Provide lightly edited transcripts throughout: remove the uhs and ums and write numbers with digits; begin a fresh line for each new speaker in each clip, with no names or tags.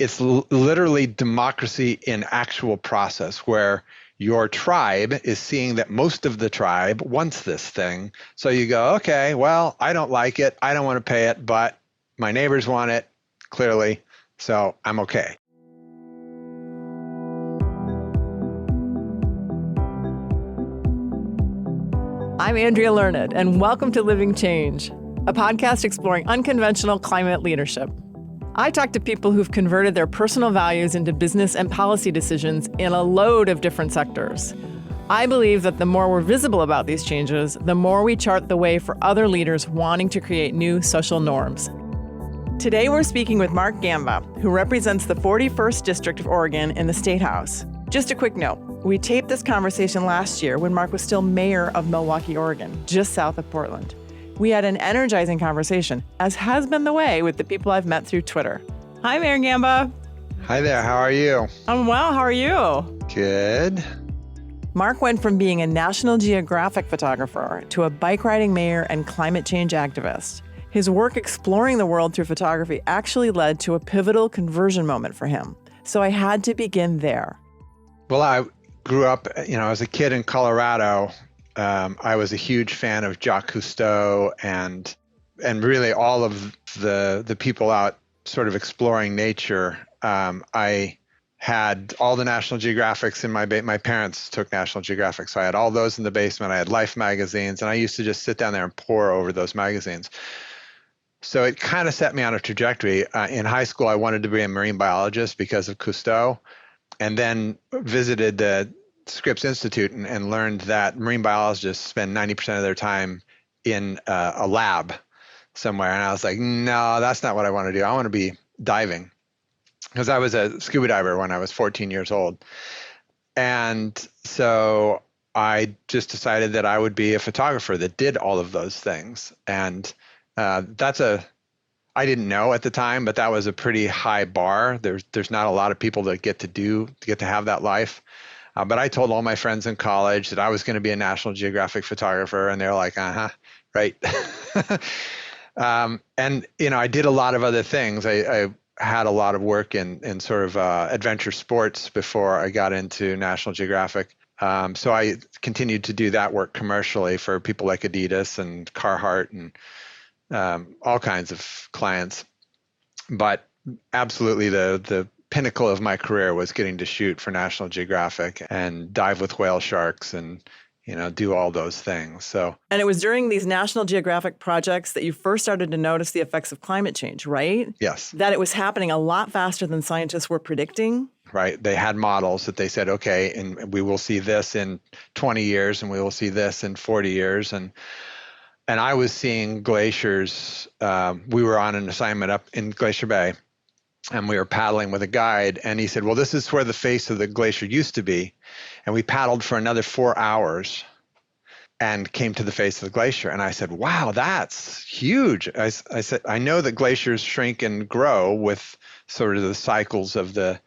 it's literally democracy in actual process where your tribe is seeing that most of the tribe wants this thing. So you go, okay, well, I don't like it. I don't want to pay it, but my neighbors want it, clearly. So I'm okay.
I'm Andrea Learned, and welcome to Living Change, a podcast exploring unconventional climate leadership. I talk to people who've converted their personal values into business and policy decisions in a load of different sectors. I believe that the more we're visible about these changes, the more we chart the way for other leaders wanting to create new social norms. Today, we're speaking with Mark Gamba, who represents the 41st District of Oregon in the State House. Just a quick note, we taped this conversation last year when Mark was still mayor of Milwaukie, Oregon, just south of Portland. We had an energizing conversation, as has been the way with the people I've met through Twitter. Hi, Mayor Gamba.
Hi there. How are you?
I'm well. How are you?
Good.
Mark went from being a National Geographic photographer to a bike riding mayor and climate change activist. His work exploring the world through photography actually led to a pivotal conversion moment for him. So I had to begin there.
Well, I grew up, as a kid in Colorado. I was a huge fan of Jacques Cousteau and really all of the people out sort of exploring nature. I had all the National Geographics in my parents took National Geographic, so I had all those in the basement. I had Life magazines, and I used to just sit down there and pore over those magazines. So it kind of set me on a trajectory. In high school, I wanted to be a marine biologist because of Cousteau, and then visited the Scripps Institute and learned that marine biologists spend 90% of their time in a lab somewhere. And I was like, no, that's not what I want to do. I want to be diving, because I was a scuba diver when I was 14 years old. And so I just decided that I would be a photographer that did all of those things. And I didn't know at the time, but that was a pretty high bar. There's not a lot of people that get to have that life. But I told all my friends in college that I was going to be a National Geographic photographer, and they're like, right. And, I did a lot of other things. I had a lot of work in sort of adventure sports before I got into National Geographic. So I continued to do that work commercially for people like Adidas and Carhartt and all kinds of clients. But absolutely the pinnacle of my career was getting to shoot for National Geographic and dive with whale sharks and, do all those things. So,
and it was during these National Geographic projects that you first started to notice the effects of climate change, right?
Yes.
That it was happening a lot faster than scientists were predicting.
Right. They had models that they said, okay, and we will see this in 20 years and we will see this in 40 years. And I was seeing glaciers. We were on an assignment up in Glacier Bay, and we were paddling with a guide, and he said, well, this is where the face of the glacier used to be. And we paddled for another 4 hours and came to the face of the glacier. And I said, wow, that's huge. I said, I know that glaciers shrink and grow with sort of the cycles of the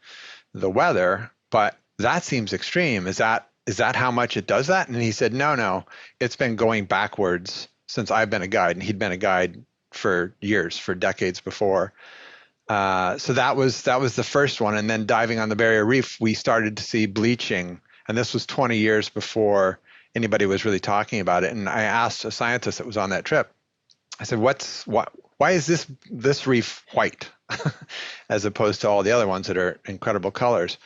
weather, but that seems extreme. Is that how much it does that? And he said, no, it's been going backwards since I've been a guide. And he'd been a guide for years, for decades before. So that was the first one. And then diving on the Barrier Reef, we started to see bleaching. And this was 20 years before anybody was really talking about it. And I asked a scientist that was on that trip, I said, why is this reef white as opposed to all the other ones that are incredible colors?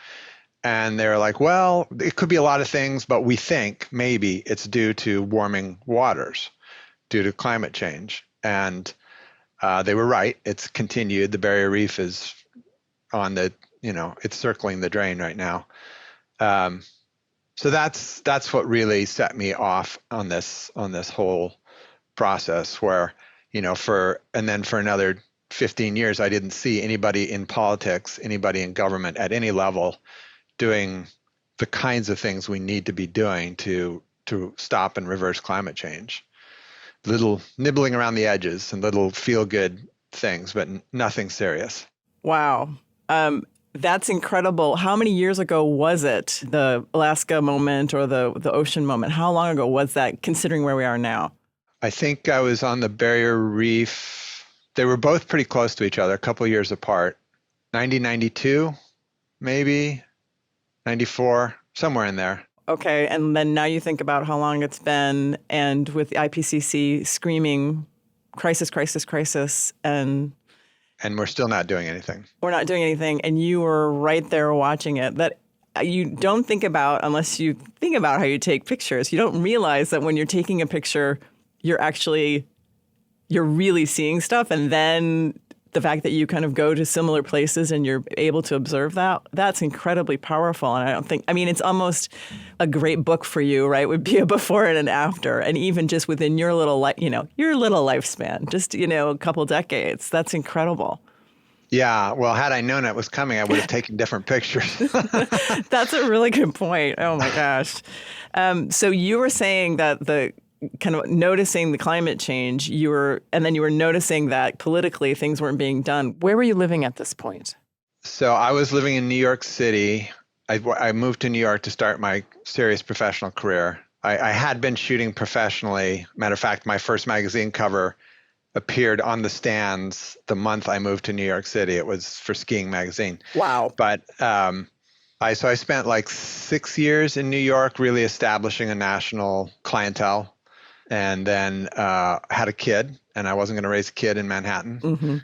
And they're like, well, it could be a lot of things, but we think maybe it's due to warming waters, due to climate change. And they were right. It's continued. The Barrier Reef is on it's circling the drain right now. So that's what really set me off on this whole process where, for another 15 years, I didn't see anybody in politics, anybody in government at any level doing the kinds of things we need to be doing to stop and reverse climate change. Little nibbling around the edges and little feel-good things, but nothing serious.
Wow. That's incredible. How many years ago was it, the Alaska moment or the ocean moment? How long ago was that, considering where we are now?
I think I was on the Barrier Reef. They were both pretty close to each other, a couple of years apart. 1992, maybe 94, somewhere in there.
Okay. And then now you think about how long it's been, and with the IPCC screaming crisis, crisis, crisis, and
we're still not doing anything.
we're not doing anything. And you were right there watching it. That you don't think about unless you think about how you take pictures. You don't realize that when you're taking a picture, you're really seeing stuff. And then the fact that you kind of go to similar places and you're able to observe that's incredibly powerful. And it's almost a great book for you, right? Would be a before and an after. And even just within your little lifespan, just, a couple decades, that's incredible.
Yeah. Well, had I known it was coming, I would have taken different pictures.
That's a really good point. Oh my gosh. So you were saying that the kind of noticing the climate change, and then you were noticing that politically things weren't being done. Where were you living at this point?
So I was living in New York City. I moved to New York to start my serious professional career. I had been shooting professionally. Matter of fact, my first magazine cover appeared on the stands the month I moved to New York City. It was for Skiing Magazine.
Wow.
But I spent like 6 years in New York, really establishing a national clientele. And then had a kid, and I wasn't going to raise a kid in Manhattan.
Mm-hmm.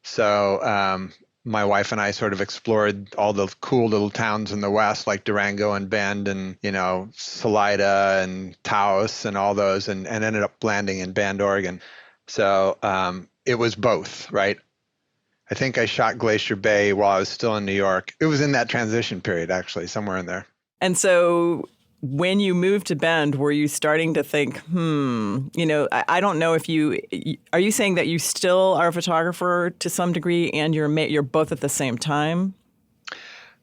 So my wife and I sort of explored all the cool little towns in the West, like Durango and Bend and, Salida and Taos and all those, and ended up landing in Bend, Oregon. So it was both, right? I think I shot Glacier Bay while I was still in New York. It was in that transition period, actually, somewhere in there.
And so when you moved to Bend, were you starting to think, I don't know if are you saying that you still are a photographer to some degree and you're both at the same time?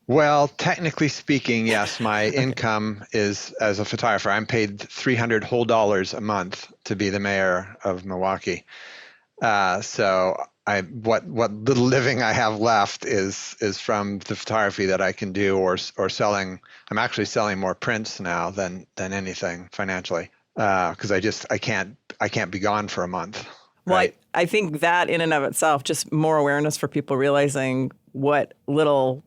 Well, technically speaking, yes, my income is as a photographer. I'm paid $300 whole a month to be the mayor of Milwaukee. So what little living I have left is from the photography that I can do or selling. I'm actually selling more prints now than anything financially because I can't be gone for a month.
Well,
right?
I think that in and of itself, just more awareness for people realizing what little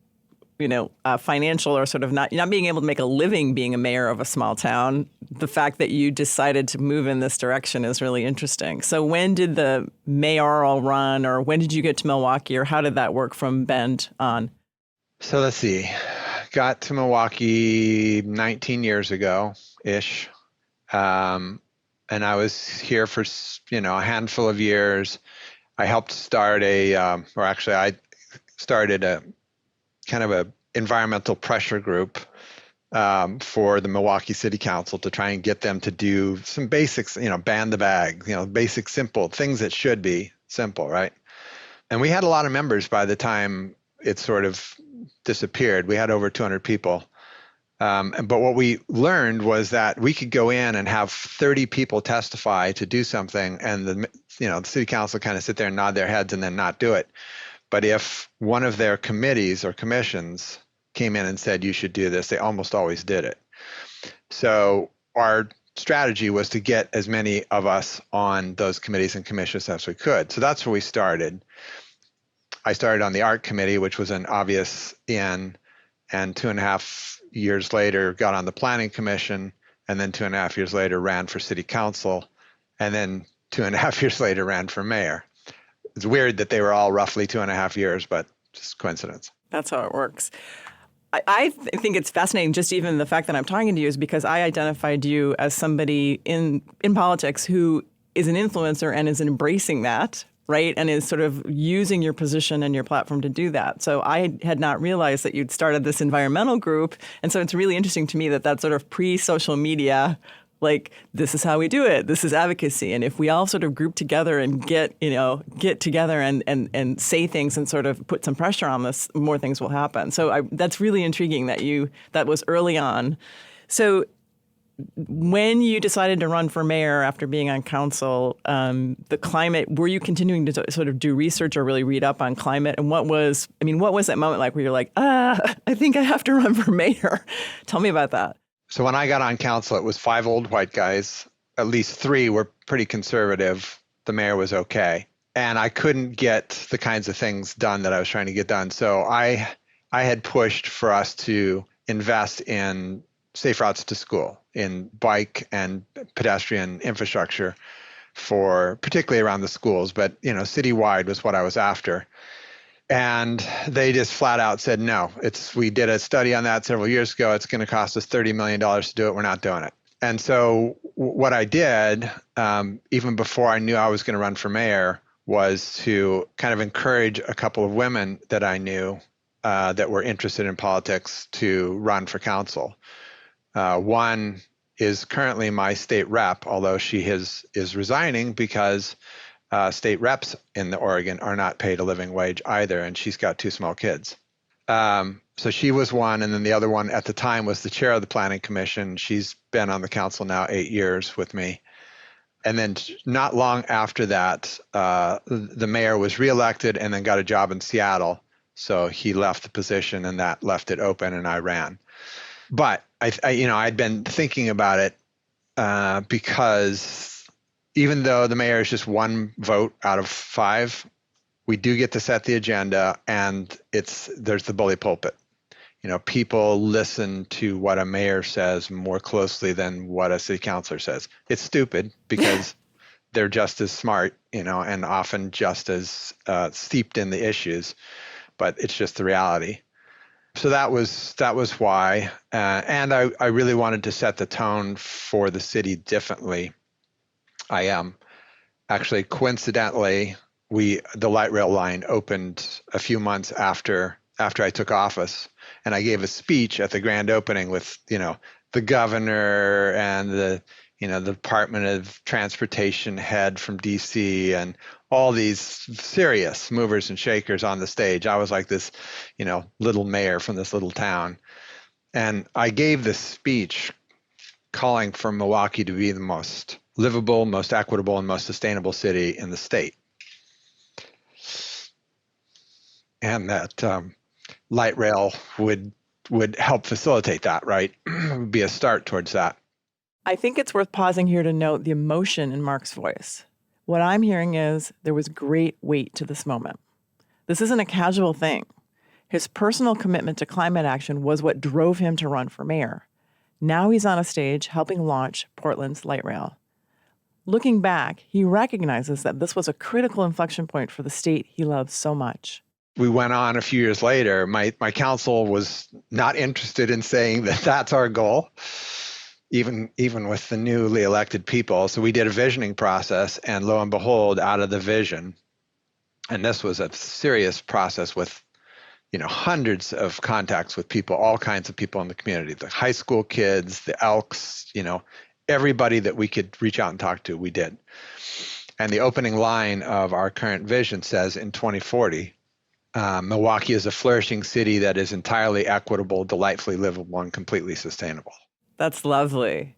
financial or sort of not being able to make a living being a mayor of a small town, the fact that you decided to move in this direction is really interesting. So when did the mayoral run, or when did you get to Milwaukee, or how did that work from Bend on?
So let's see. Got to Milwaukee 19 years ago-ish. And I was here for, a handful of years. I helped start I started a kind of a environmental pressure group for the Milwaukee City Council to try and get them to do some basics, ban the bag, basic, simple things that should be simple, right? And we had a lot of members by the time it sort of disappeared. We had over 200 people. But what we learned was that we could go in and have 30 people testify to do something, and the city council kind of sit there and nod their heads and then not do it. But if one of their committees or commissions came in and said, you should do this, they almost always did it. So our strategy was to get as many of us on those committees and commissions as we could. So that's where we started. I started on the art committee, which was an obvious in, and 2.5 years later got on the planning commission, and then 2.5 years later ran for city council, and then 2.5 years later ran for mayor. It's weird that they were all roughly 2.5 years, but just coincidence.
That's how it works. I think it's fascinating, just even the fact that I'm talking to you is because I identified you as somebody in politics who is an influencer and is embracing that, right? And is sort of using your position and your platform to do that. So I had not realized that you'd started this environmental group. And so it's really interesting to me that sort of pre-social media, like, this is how we do it. This is advocacy. And if we all sort of group together and get together and say things and sort of put some pressure on this, more things will happen. So that's really intriguing that was early on. So when you decided to run for mayor after being on council, the climate, were you continuing to sort of do research or really read up on climate? And what was that moment like where you're like, I think I have to run for mayor? Tell me about that.
So when I got on council, it was 5 old white guys. At least 3 were pretty conservative. The mayor was okay. and I couldn't get the kinds of things done that I was trying to get done. So I had pushed for us to invest in safe routes to school, in bike and pedestrian infrastructure for particularly around the schools, but citywide was what I was after. And they just flat out said no. We did a study on that several years ago. It's going to cost us $30 million to do it. We're not doing it. And so what I did, even before I knew I was going to run for mayor, was to kind of encourage a couple of women that I knew that were interested in politics to run for council. One is currently my state rep, although she is resigning because state reps in the Oregon are not paid a living wage either, and she's got 2 small kids. So she was one, and then the other one at the time was the chair of the Planning Commission. She's been on the council now 8 years with me. And then not long after that, the mayor was reelected and then got a job in Seattle. So he left the position, and that left it open, and I ran. But I'd been thinking about it because even though the mayor is just 1 vote out of 5, we do get to set the agenda, and there's the bully pulpit. People listen to what a mayor says more closely than what a city councilor says. It's stupid because they're just as smart, and often just as steeped in the issues, but it's just the reality. So that was why, and I really wanted to set the tone for the city differently. I actually coincidentally, the light rail line opened a few months after I took office, and I gave a speech at the grand opening with the governor and the Department of Transportation head from DC and all these serious movers and shakers on the stage. I was like this little mayor from this little town, and I gave this speech calling for Milwaukee to be the most livable, most equitable, and most sustainable city in the state. And that light rail would help facilitate that, right? Would be a start towards that.
I think it's worth pausing here to note the emotion in Mark's voice. What I'm hearing is there was great weight to this moment. This isn't a casual thing. His personal commitment to climate action was what drove him to run for mayor. Now he's on a stage helping launch Portland's light rail. Looking back, he recognizes that this was a critical inflection point for the state he loves so much.
We went on a few years later. My council was not interested in saying that that's our goal, even with the newly elected people. So we did a visioning process, and lo and behold, out of the vision, and this was a serious process with hundreds of contacts with people, all kinds of people in the community, the high school kids, the Elks, everybody that we could reach out and talk to, we did. And the opening line of our current vision says, in 2040, Milwaukee is a flourishing city that is entirely equitable, delightfully livable, and completely sustainable.
That's lovely.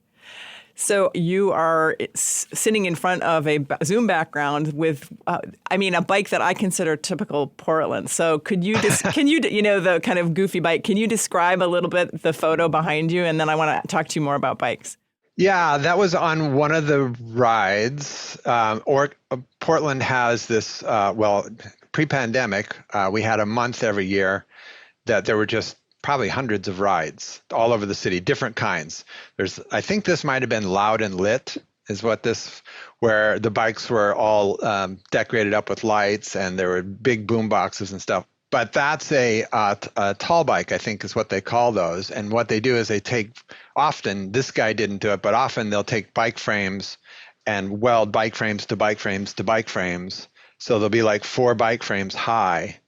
So you are sitting in front of a Zoom background with, a bike that I consider typical Portland. So can you the kind of goofy bike, can you describe a little bit the photo behind you? And then I want to talk to you more about bikes.
Yeah, that was on one of the rides. Portland has this, pre-pandemic, we had a month every year that there were just probably hundreds of rides all over the city, different kinds. I think this might have been Loud and Lit, where the bikes were all decorated up with lights, and there were big boom boxes and stuff. But that's a tall bike, I think, is what they call those. And what they do is often, this guy didn't do it, but often they'll take bike frames and weld bike frames to bike frames to bike frames. So there'll be like 4 bike frames high,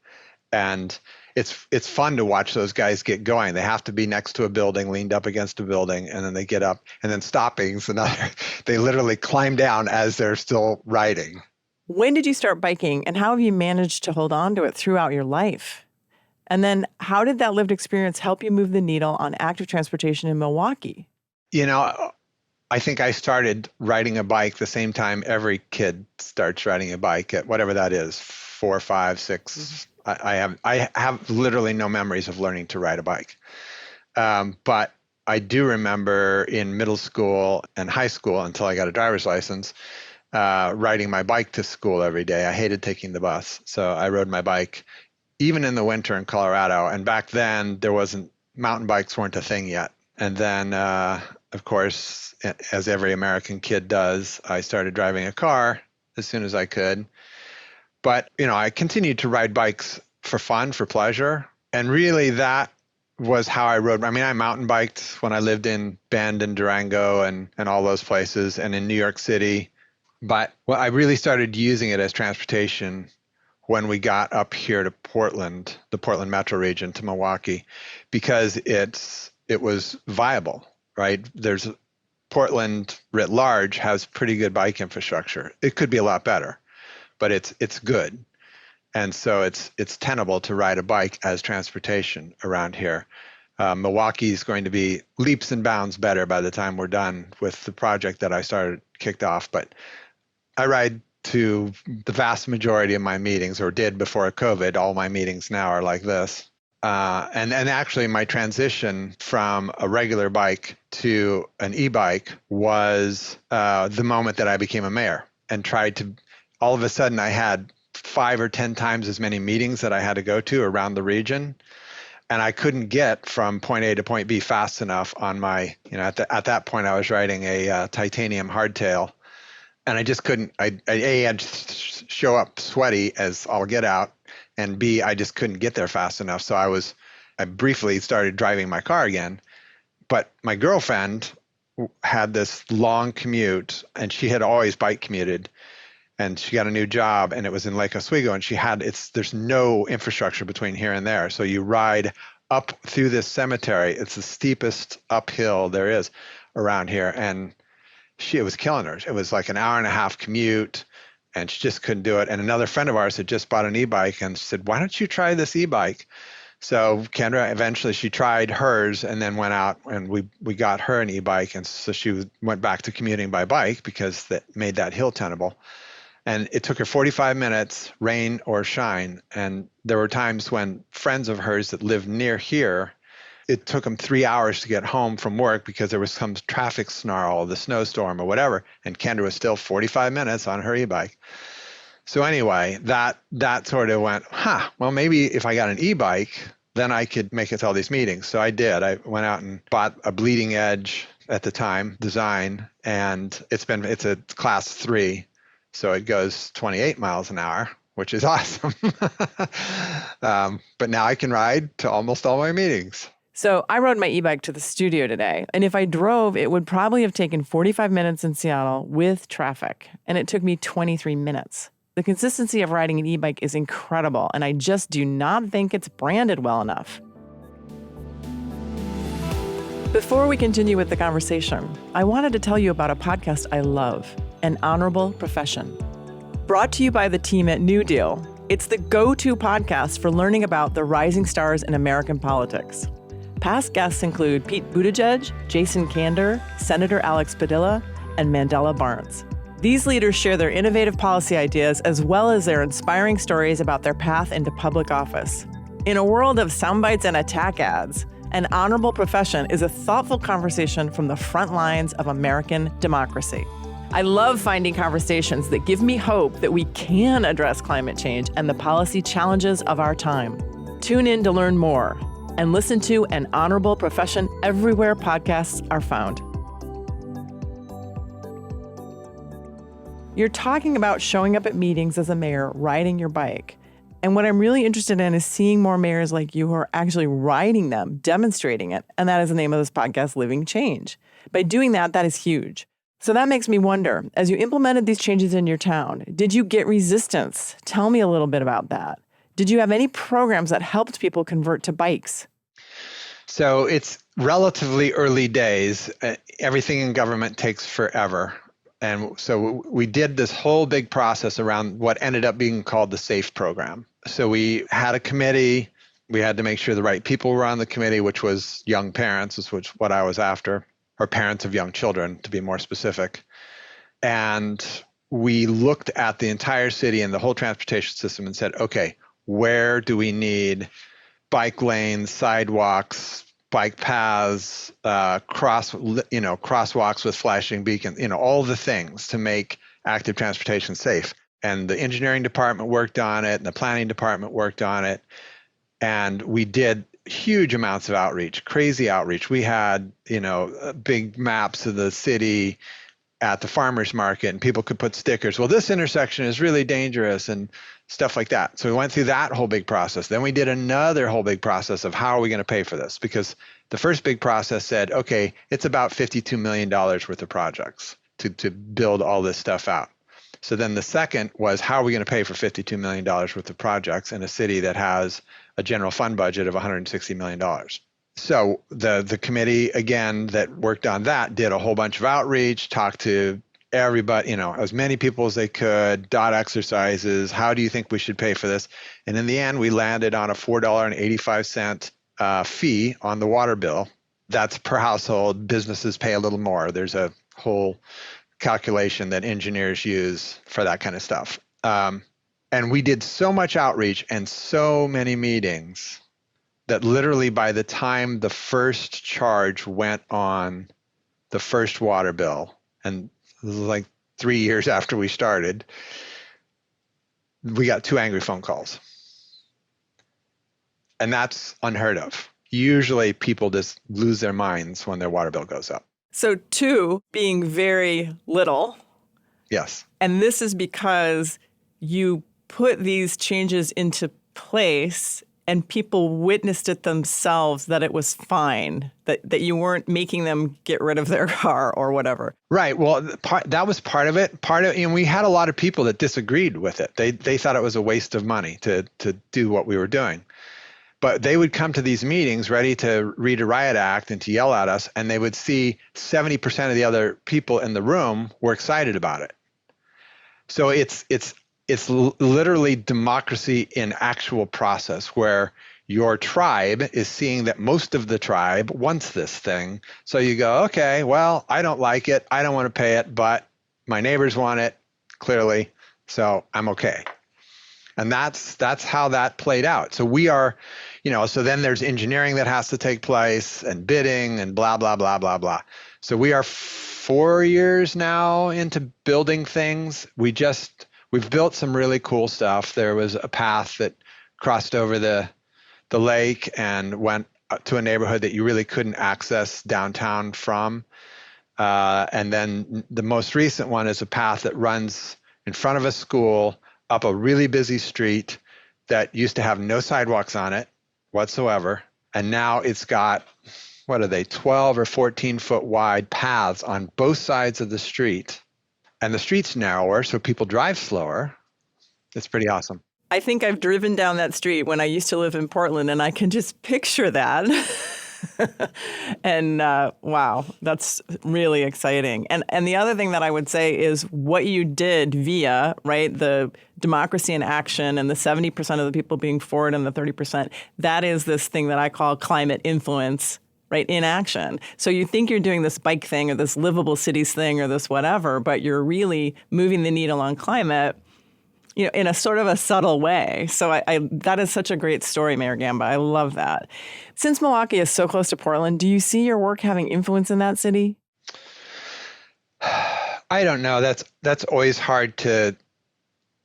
and it's fun to watch those guys get going. They have to be next to a building, leaned up against a building, and then they get up, and then stopping's another. They literally climb down as they're still riding.
When did you start biking, and how have you managed to hold on to it throughout your life? And then how did that lived experience help you move the needle on active transportation in Milwaukee?
I think I started riding a bike the same time every kid starts riding a bike at whatever that is, 4, 5, 6. Mm-hmm. I have literally no memories of learning to ride a bike. But I do remember in middle school and high school, until I got a driver's license, riding my bike to school every day. I hated taking the bus. So I rode my bike even in the winter in Colorado. And back then mountain bikes weren't a thing yet. And then, of course, as every American kid does, I started driving a car as soon as I could. But, I continued to ride bikes for fun, for pleasure. And really that was how I rode. I mean, I mountain biked when I lived in Bend and Durango and all those places and in New York City. But I really started using it as transportation when we got up here to Portland, the Portland metro region, to Milwaukee, because it was viable, right? Portland writ large has pretty good bike infrastructure. It could be a lot better, but it's good. And so it's tenable to ride a bike as transportation around here. Milwaukee is going to be leaps and bounds better by the time we're done with the project that I kicked off. But I ride to the vast majority of my meetings, or did before COVID. All my meetings now are like this. And actually my transition from a regular bike to an e-bike was the moment that I became a mayor and all of a sudden I had 5 or 10 times as many meetings that I had to go to around the region. And I couldn't get from point A to point B fast enough on my, at that point I was riding a titanium hardtail. And I just couldn't, I had to show up sweaty as all get out, and B, I just couldn't get there fast enough. So I briefly started driving my car again. But my girlfriend had this long commute, and she had always bike commuted, and she got a new job, and it was in Lake Oswego, and there's no infrastructure between here and there. So you ride up through this cemetery. It's the steepest uphill there is around here. And it was killing her. It was like an hour and a half commute, and she just couldn't do it. And another friend of ours had just bought an e-bike, and she said, "Why don't you try this e-bike?" So Kendra, eventually she tried hers and then went out and we got her an e-bike. And so she went back to commuting by bike because that made that hill tenable. And it took her 45 minutes, rain or shine. And there were times when friends of hers that lived near here, it took them 3 hours to get home from work because there was some traffic snarl, the snowstorm or whatever. And Kendra was still 45 minutes on her e-bike. So anyway, that sort of went, well, maybe if I got an e-bike, then I could make it to all these meetings. So I did. I went out and bought a bleeding edge at the time design, and it's a class 3. So it goes 28 miles an hour, which is awesome. But now I can ride to almost all my meetings.
So I rode my e-bike to the studio today, and if I drove, it would probably have taken 45 minutes in Seattle with traffic, and it took me 23 minutes. The consistency of riding an e-bike is incredible, and I just do not think it's branded well enough. Before we continue with the conversation, I wanted to tell you about a podcast I love, An Honorable Profession. Brought to you by the team at New Deal, it's the go-to podcast for learning about the rising stars in American politics. Past guests include Pete Buttigieg, Jason Kander, Senator Alex Padilla, and Mandela Barnes. These leaders share their innovative policy ideas as well as their inspiring stories about their path into public office. In a world of soundbites and attack ads, An Honorable Profession is a thoughtful conversation from the front lines of American democracy. I love finding conversations that give me hope that we can address climate change and the policy challenges of our time. Tune in to learn more and listen to An Honorable Profession everywhere podcasts are found. You're talking about showing up at meetings as a mayor, riding your bike. And what I'm really interested in is seeing more mayors like you who are actually riding them, demonstrating it. And that is the name of this podcast, Living Change. By doing that, that is huge. So that makes me wonder, as you implemented these changes in your town, did you get resistance? Tell me a little bit about that. Did you have any programs that helped people convert to bikes?
So it's relatively early days. Everything in government takes forever. And so we did this whole big process around what ended up being called the SAFE program. So we had a committee. We had to make sure the right people were on the committee, which was young parents, which was what I was after, or parents of young children, to be more specific. And we looked at the entire city and the whole transportation system and said, okay, where do we need bike lanes, sidewalks, bike paths, crosswalks with flashing beacons, all the things to make active transportation safe. And the engineering department worked on it, and the planning department worked on it. And we did huge amounts of outreach, crazy outreach. We had, big maps of the city at the farmers market, and people could put stickers. Well, this intersection is really dangerous and stuff like that. So we went through that whole big process. Then we did another whole big process of how are we going to pay for this? Because the first big process said, okay, it's about $52 million worth of projects to build all this stuff out. So then the second was, how are we going to pay for $52 million worth of projects in a city that has a general fund budget of $160 million? So the committee, again, that worked on that did a whole bunch of outreach, talked to everybody, as many people as they could, dot exercises. How do you think we should pay for this? And in the end, we landed on a $4.85 fee on the water bill. That's per household. Businesses pay a little more. There's a whole calculation that engineers use for that kind of stuff. And we did so much outreach and so many meetings that literally by the time the first charge went on the first water bill, and this was like 3 years after we started, we got 2 angry phone calls. And that's unheard of. Usually people just lose their minds when their water bill goes up.
So 2 being very little.
Yes.
And this is because you put these changes into place and people witnessed it themselves that it was fine, that you weren't making them get rid of their car or whatever.
Right. Well, that was part of it. And we had a lot of people that disagreed with it. They thought it was a waste of money to do what we were doing. But they would come to these meetings ready to read a riot act and to yell at us, and they would see 70% of the other people in the room were excited about it. So it's literally democracy in actual process, where your tribe is seeing that most of the tribe wants this thing. So you go, okay, well, I don't like it. I don't want to pay it, but my neighbors want it, clearly, so I'm okay. And that's how that played out. So we are, so then there's engineering that has to take place and bidding and blah, blah, blah, blah, blah. So we are 4 years now into building things. We've built some really cool stuff. There was a path that crossed over the lake and went to a neighborhood that you really couldn't access downtown from. And then the most recent one is a path that runs in front of a school up a really busy street that used to have no sidewalks on it whatsoever. And now it's got, 12 or 14 foot wide paths on both sides of the street. And the street's narrower, so people drive slower. It's pretty awesome.
I think I've driven down that street when I used to live in Portland, and I can just picture that. And wow, that's really exciting. And the other thing that I would say is what you did via, right, the democracy in action and the 70% of the people being for it and the 30%, that is this thing that I call climate influence, right, in action. So you think you're doing this bike thing or this livable cities thing or this whatever, but you're really moving the needle on climate, in a sort of a subtle way. So I that is such a great story, Mayor Gamba. I love that. Since Milwaukee is so close to Portland, do you see your work having influence in that city?
I don't know. That's always hard to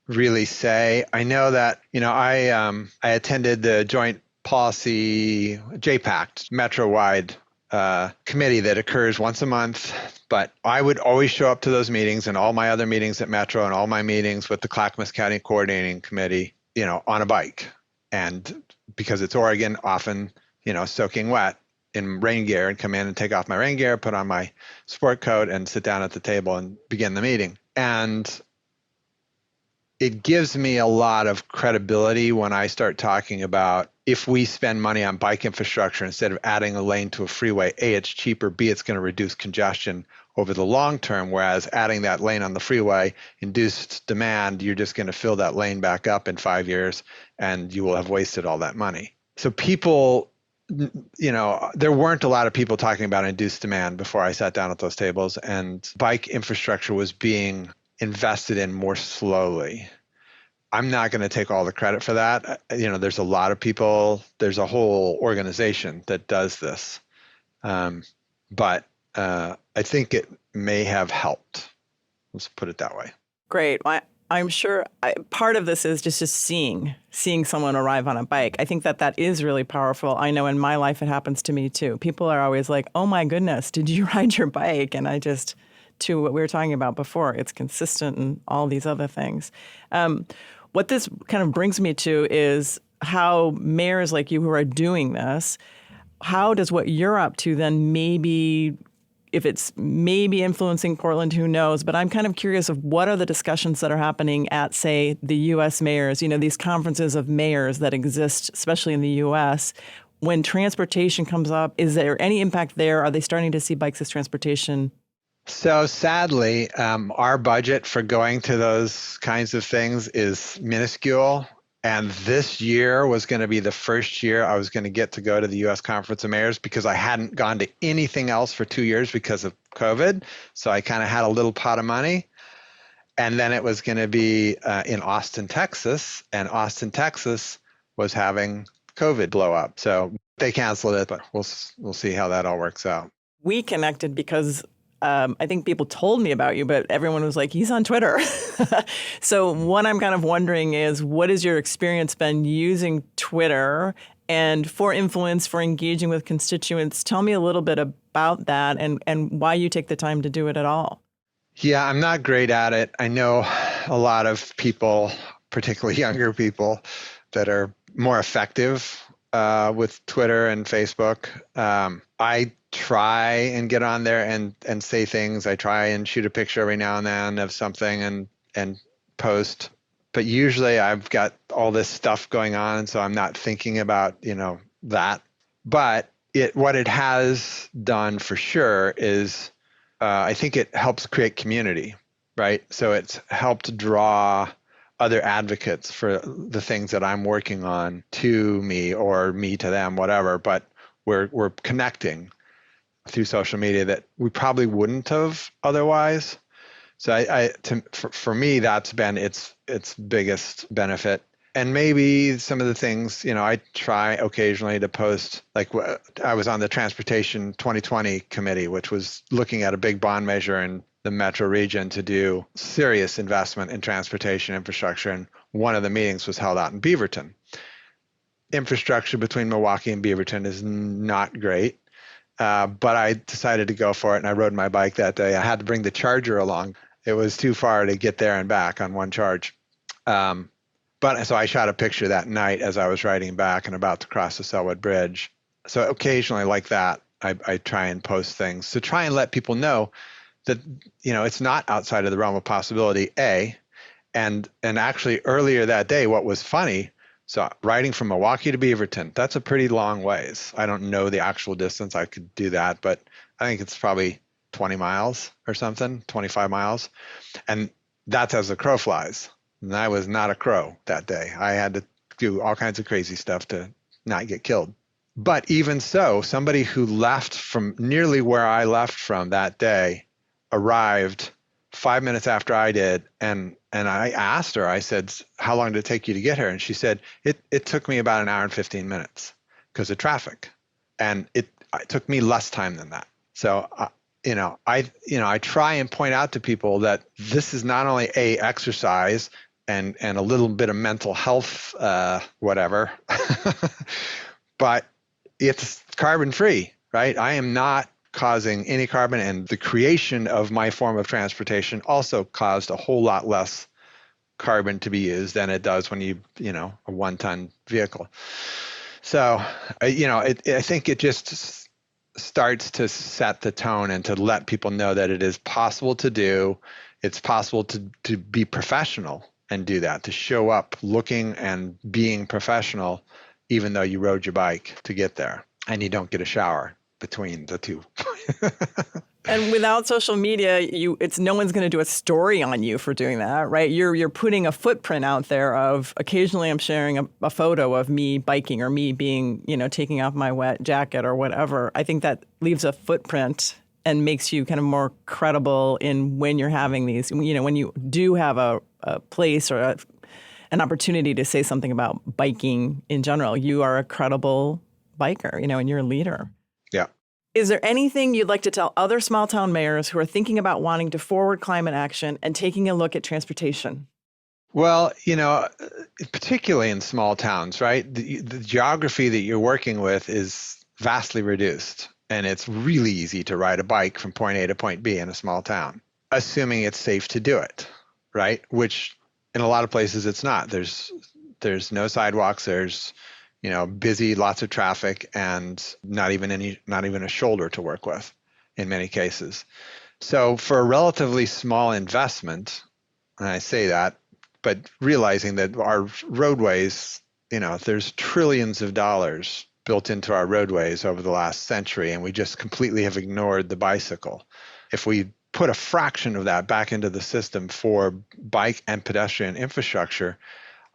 really say. I know that, I attended the Joint Policy JPACT Metro-wide committee that occurs once a month, but I would always show up to those meetings and all my other meetings at Metro and all my meetings with the Clackamas County Coordinating Committee, on a bike. And because it's Oregon, often, soaking wet in rain gear, and come in and take off my rain gear, put on my sport coat and sit down at the table and begin the meeting. And it gives me a lot of credibility when I start talking about, if we spend money on bike infrastructure instead of adding a lane to a freeway, A, it's cheaper, B, it's going to reduce congestion over the long term, whereas adding that lane on the freeway induced demand, you're just going to fill that lane back up in 5 years and you will have wasted all that money. So people, there weren't a lot of people talking about induced demand before I sat down at those tables, and bike infrastructure was being invested in more slowly. I'm not going to take all the credit for that. There's a lot of people, there's a whole organization that does this. But I think it may have helped. Let's put it that way.
Great. I'm sure part of this is just seeing someone arrive on a bike. I think that is really powerful. I know in my life it happens to me too. People are always like, "Oh my goodness, did you ride your bike?" And to what we were talking about before, it's consistent and all these other things. What this kind of brings me to is how mayors like you who are doing this, how does what you're up to then maybe, if it's maybe influencing Portland, who knows? But I'm kind of curious of what are the discussions that are happening at, say, the U.S. mayors, these conferences of mayors that exist, especially in the U.S. When transportation comes up, is there any impact there? Are they starting to see bikes as transportation?
So sadly, our budget for going to those kinds of things is minuscule. And this year was going to be the first year I was going to get to go to the U.S. Conference of Mayors because I hadn't gone to anything else for 2 years because of COVID. So I kind of had a little pot of money. And then it was going to be in Austin, Texas. And Austin, Texas was having COVID blow up. So they canceled it, but we'll see how that all works out.
We connected because I think people told me about you, but everyone was like, he's on Twitter. So what I'm kind of wondering is, what has your experience been using Twitter and for influence, for engaging with constituents? Tell me a little bit about that and why you take the time to do it at all.
Yeah, I'm not great at it. I know a lot of people, particularly younger people, that are more effective with Twitter and Facebook. I try and get on there and say things. I try and shoot a picture every now and then of something and post. But usually I've got all this stuff going on, so I'm not thinking about, that. But what it has done for sure is I think it helps create community, right? So it's helped draw other advocates for the things that I'm working on to me or me to them, whatever. But we're connecting through social media that we probably wouldn't have otherwise. So for me, that's been its biggest benefit. And maybe some of the things, I try occasionally to post, like I was on the Transportation 2020 committee, which was looking at a big bond measure in the metro region to do serious investment in transportation infrastructure. And one of the meetings was held out in Beaverton. Infrastructure between Milwaukee and Beaverton is not great. But I decided to go for it, and I rode my bike that day. I had to bring the charger along. It was too far to get there and back on one charge. But so I shot a picture that night as I was riding back and about to cross the Selwood Bridge. So occasionally like that, I try and post things to try and let people know that, it's not outside of the realm of possibility, A. And actually earlier that day, what was funny, so riding from Milwaukee to Beaverton, that's a pretty long ways. I don't know the actual distance. I could do that, but I think it's probably 20 miles or something, 25 miles. And that's as the crow flies. And I was not a crow that day. I had to do all kinds of crazy stuff to not get killed. But even so, somebody who left from nearly where I left from that day arrived 5 minutes after I did. And I asked her, I said, how long did it take you to get here? And she said, it took me about an hour and 15 minutes because of traffic. And it took me less time than that. So, I try and point out to people that this is not only exercise and a little bit of mental health, whatever, but it's carbon free, right? I am not causing any carbon, and the creation of my form of transportation also caused a whole lot less carbon to be used than it does when a 1-ton vehicle. So, I think it just starts to set the tone and to let people know that it is possible to do. It's possible to be professional and do that, to show up looking and being professional, even though you rode your bike to get there and you don't get a shower between the two.
And without social media, no one's going to do a story on you for doing that, right? You're putting a footprint out there of occasionally I'm sharing a photo of me biking or me being, taking off my wet jacket or whatever. I think that leaves a footprint and makes you kind of more credible in when you're having these, when you do have a place or an opportunity to say something about biking in general, you are a credible biker, and you're a leader.
Yeah.
Is there anything you'd like to tell other small town mayors who are thinking about wanting to forward climate action and taking a look at transportation?
Well, particularly in small towns, right? The geography that you're working with is vastly reduced, and it's really easy to ride a bike from point A to point B in a small town, assuming it's safe to do it, right? Which in a lot of places it's not. There's no sidewalks, there's busy, lots of traffic, and not even a shoulder to work with in many cases. So for a relatively small investment, and I say that, but realizing that our roadways, there's trillions of dollars built into our roadways over the last century, and we just completely have ignored the bicycle. If we put a fraction of that back into the system for bike and pedestrian infrastructure,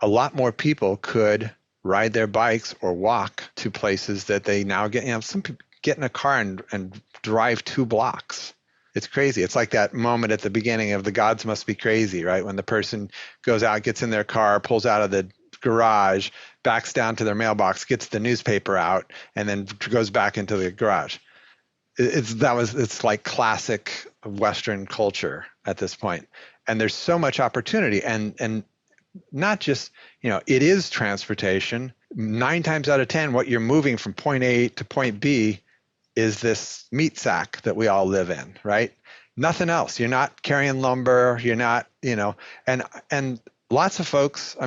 a lot more people could ride their bikes or walk to places that they now get. Some people get in a car and drive 2 blocks. It's crazy. It's like that moment at the beginning of The Gods Must Be Crazy, right? When the person goes out, gets in their car, pulls out of the garage, backs down to their mailbox, gets the newspaper out, and then goes back into the garage. It's like classic Western culture at this point. And there's so much opportunity, and not just, it is transportation. 9 times out of 10, what you're moving from point A to point B is this meat sack that we all live in, right? Nothing else. You're not carrying lumber. You're not, and lots of folks,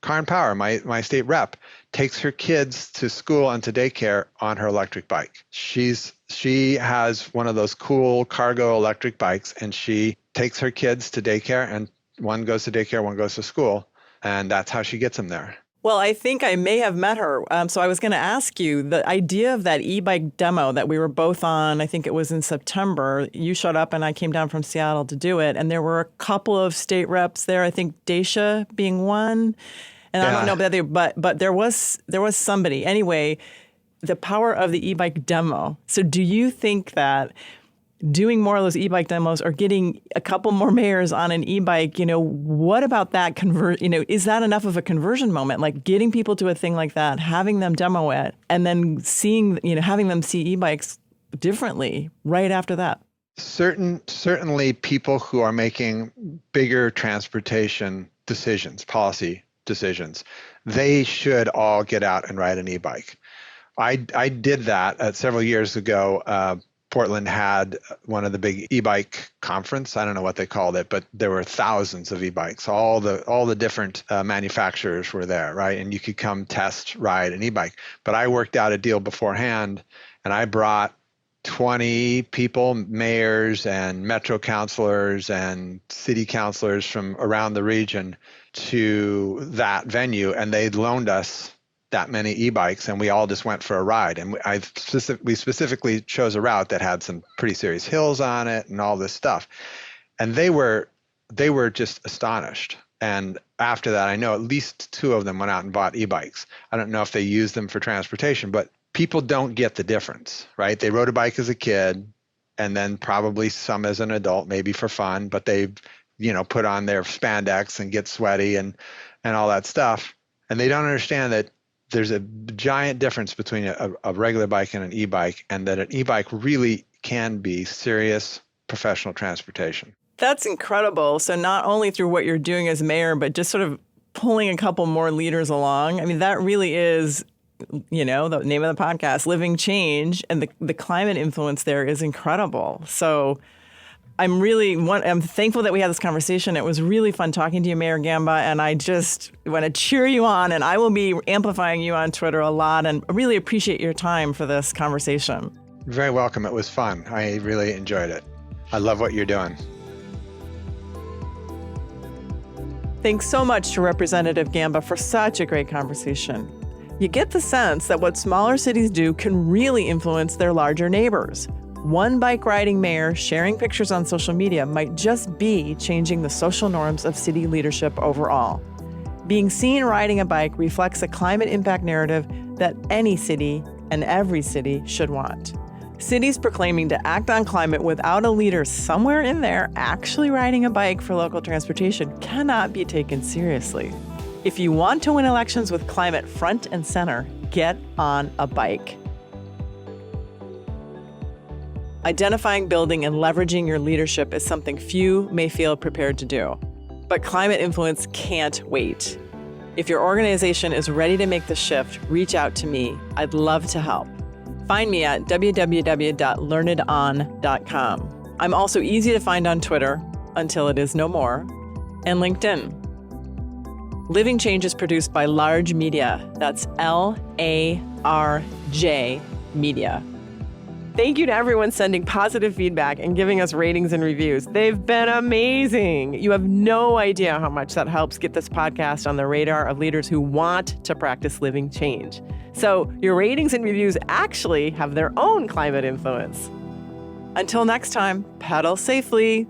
Karen Power, my state rep, takes her kids to school and to daycare on her electric bike. She has one of those cool cargo electric bikes, and she takes her kids to daycare, and one goes to daycare, one goes to school, and that's how she gets them there.
Well, I think I may have met her. So I was going to ask you, the idea of that e-bike demo that we were both on, I think it was in September, you showed up and I came down from Seattle to do it. And there were a couple of state reps there, I think Daisha being one. And yeah. I don't know about the other, but there was somebody. Anyway, the power of the e-bike demo. So do you think that doing more of those e-bike demos or getting a couple more mayors on an e-bike, what about that is that enough of a conversion moment? Like getting people to a thing like that, having them demo it, and then having them see e-bikes differently right after that?
Certainly people who are making bigger transportation decisions, policy decisions, they should all get out and ride an e-bike. I did that several years ago. Portland had one of the big e-bike conference. I don't know what they called it, but there were thousands of e-bikes. All the different manufacturers were there, right? And you could come test ride an e-bike. But I worked out a deal beforehand, and I brought 20 people, mayors and metro councilors and city councilors from around the region to that venue, and they loaned us that many e-bikes, and we all just went for a ride. And we specifically chose a route that had some pretty serious hills on it and all this stuff. And they were just astonished. And after that, I know at least 2 of them went out and bought e-bikes. I don't know if they used them for transportation, but people don't get the difference, right? They rode a bike as a kid, and then probably some as an adult, maybe for fun, but they, put on their spandex and get sweaty and all that stuff. And they don't understand that there's a giant difference between a regular bike and an e-bike, and that an e-bike really can be serious professional transportation.
That's incredible. So not only through what you're doing as mayor, but just sort of pulling a couple more leaders along. That really is, the name of the podcast, Living Change, and the climate influence there is incredible. So I'm thankful that we had this conversation. It was really fun talking to you, Mayor Gamba, and I just want to cheer you on, and I will be amplifying you on Twitter a lot, and I really appreciate your time for this conversation.
You're very welcome. It was fun. I really enjoyed it. I love what you're doing.
Thanks so much to Representative Gamba for such a great conversation. You get the sense that what smaller cities do can really influence their larger neighbors. One bike riding mayor sharing pictures on social media might just be changing the social norms of city leadership overall. Being seen riding a bike reflects a climate impact narrative that any city and every city should want. Cities proclaiming to act on climate without a leader somewhere in there actually riding a bike for local transportation cannot be taken seriously. If you want to win elections with climate front and center, get on a bike. Identifying, building, and leveraging your leadership is something few may feel prepared to do. But climate influence can't wait. If your organization is ready to make the shift, reach out to me. I'd love to help. Find me at www.learnedon.com. I'm also easy to find on Twitter, until it is no more, and LinkedIn. Living Change is produced by Large Media. That's LARJ Media. Thank you to everyone sending positive feedback and giving us ratings and reviews. They've been amazing. You have no idea how much that helps get this podcast on the radar of leaders who want to practice living change. So your ratings and reviews actually have their own climate influence. Until next time, paddle safely.